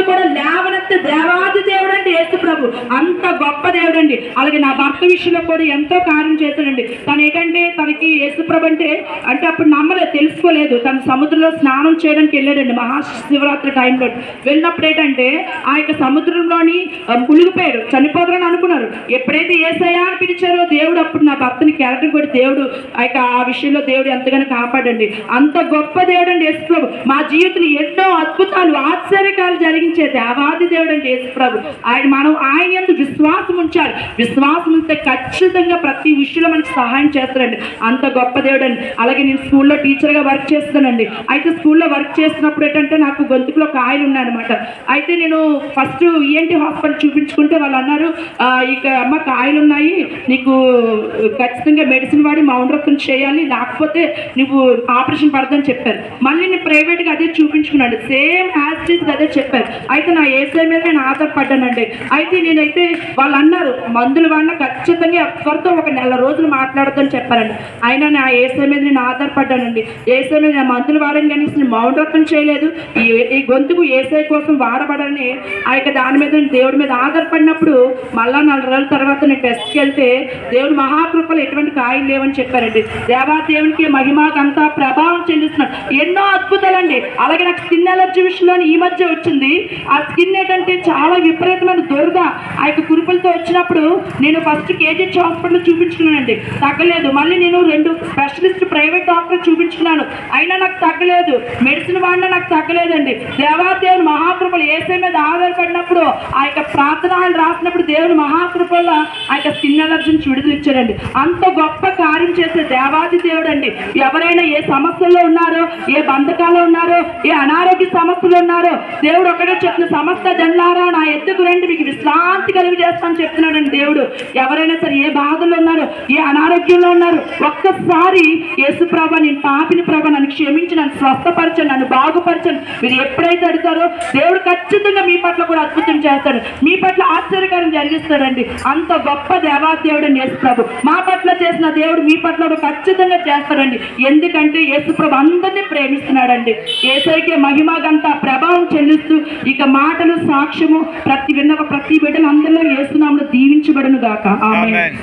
కూడా లేవనెత్తే దేవాది దేవుడు అండి యేసు ప్రభు. అంత గొప్ప దేవుడు అండి. అలాగే నా భర్త విషయంలో కూడా ఎంతో కార్యం చేశాడండి. తను ఏంటంటే తనకి యేసు ప్రభు అంటే అప్పుడు నమ్మలేదు, తెలుసుకోలేదు. తను సముద్రంలో స్నానం చేయడానికి వెళ్ళాడండి మహాశివరాత్రి టైంలో. వెళ్ళినప్పుడు ఏంటంటే ఆ యొక్క సముద్రంలోని మునిగిపోయారు, చనిపోతారని అనుకున్నారు. ఎప్పుడైతే యేసయ్యా అని పిలిచారో దేవుడు అప్పుడు నా భర్తని క్యారెక్టర్ కూడా దేవుడు ఆ విషయంలో దేవుడు ఎంతగానో కాపాడండి. అంత గొప్ప దేవుడు అండి యేసు ప్రభు. మా జీవితంలో ఎన్నో అద్భుతాలు ఆశ్చర్యకాలు జరిగించే దేవాది దేవుడు అండి యేసు ప్రభు. మనం ఆయన యందు విశ్వాసం ఉంచాలి. విశ్వాసం ఉంటే ఖచ్చితంగా ప్రతి విషయంలో మనకి సహాయం చేస్తారండి. అంత గొప్ప దేవుడు అండి. అలాగే నేను స్కూల్లో టీచర్గా వర్క్ చేస్తానండి. అయితే స్కూల్లో వర్క్ చేస్తున్నప్పుడు ఏంటంటే నాకు గొంతుకులో కాయలు ఉన్నాయన్నమాట. అయితే నేను ఫస్ట్ ఈఎన్టీ హాస్పిటల్ చూపించుకుంటే వాళ్ళు అన్నారు, ఇక అమ్మ కాయలు ఉన్నాయి, నీకు ఖచ్చితంగా మెడిసిన్ వాడి మౌనరక్తం చేయాలి, లేకపోతే నువ్వు ఆపరేషన్ పడదని చెప్పారు. మళ్ళీ నేను ప్రైవేట్గా అదే చూపించుకున్నాను, సేమ్ యాజ్ అదే చెప్పారు. అయితే నా ఏసఐ మీద నేను ఆధారపడ్డానండి. అయితే నేనైతే వాళ్ళు అన్నారు మందులు వాడినా ఖచ్చితంగా ఎవరితో ఒక నెల రోజులు మాట్లాడొద్దని చెప్పారండి. అయినా నా ఏసఐ మీద నేను ఆధారపడ్డానండి. ఏసఐ మీద నా మందులు వాడని కానీ మౌనరక్తం చేయలేదు. ఈ గొంతుకు ఏసఐ కోసం వాడబడని ఆ యొక్క దాని మీద దేవుడి మీద ఆధారపడినప్పుడు మళ్ళా 4 రోజుల తర్వాత నేను టెస్ట్కి వెళ్తే దేవుడు మహాకృపలు ఎటువంటి కాయలు లేవని చెప్పారండి. దేవాదేవునికి మహిమకంతా ప్రభావం చెల్లిస్తున్నాడు. ఎన్నో అద్భుతాలండి. అలాగే నాకు స్కిన్ ఎలర్జీ విషయంలో ఈ మధ్య వచ్చింది. ఆ స్కిన్ ఏంటంటే చాలా విపరీతమైన దురద ఆ యొక్క కురుపులతో వచ్చినప్పుడు నేను ఫస్ట్ కేజీహెచ్ హాస్పిటల్ చూపించుకున్నానండి, తగ్గలేదు. మళ్ళీ నేను 2 స్పెషలిస్ట్ ప్రైవేట్ డాక్టర్ చూపించుకున్నాను, అయినా నాకు తగ్గలేదు. మెడిసిన్ వాడినా నాకు తగ్గలేదండి. దేవాదేవుని మహాకృపలు ఏసై మీద ఆధారపడినప్పుడు ఆ యొక్క ప్రార్థనలు రాసినప్పుడు దేవుని మహాకృపల్లో ఆ యొక్క స్కిన్ ఎలర్జీని విడుదలిచ్చారండి. అంత గొప్ప కార్యం చేసే దేవాది దేవుడు అండి. ఎవరైనా ఏ సమస్యల్లో ఉన్నారో, ఏ బంధకాల్లో ఉన్నారో, ఏ అనారోగ్య సమస్యలు ఉన్నారో దేవుడు ఒకటే చెప్తున్న సమస్త జనులారా నా ఎద్దుకు రండి, మీకు విశ్రాంతి కలిగి చేస్తానని చెప్తున్నాడండి దేవుడు. ఎవరైనా సరే ఏ బాధల్లో ఉన్నారో, ఏ అనారోగ్యంలో ఉన్నారు, ఒక్కసారి యేసు ప్రభు నేను పాపిని ప్రభు నన్ను క్షమించి నన్ను స్వస్థపరచండి, నన్ను బాగుపరచండి మీరు ఎప్పుడైతే అడుగుతారో దేవుడు ఖచ్చితంగా మీ పట్ల కూడా అద్భుతం చేస్తాడు, మీ పట్ల ఆశ్చర్యకారం జరిగిస్తాడండి. అంత గొప్ప దేవాదేవుడు అని యేసు ప్రభు మా పట్ల చేసిన దేవుడు మీ పట్ల ఖచ్చితంగా చేస్తాడండి. ఎందుకంటే యేసు ప్రభు అందరినీ ప్రేమిస్తున్నాడండి. యేసయ్యకే మహిమగంతా ప్రభావం చెల్లిస్తూ ఇక మాటలు సాక్ష్యము ప్రతి బిడ్డలు అందరిలో యేసు నామములో దీవించబడును గాక. ఆమేన్.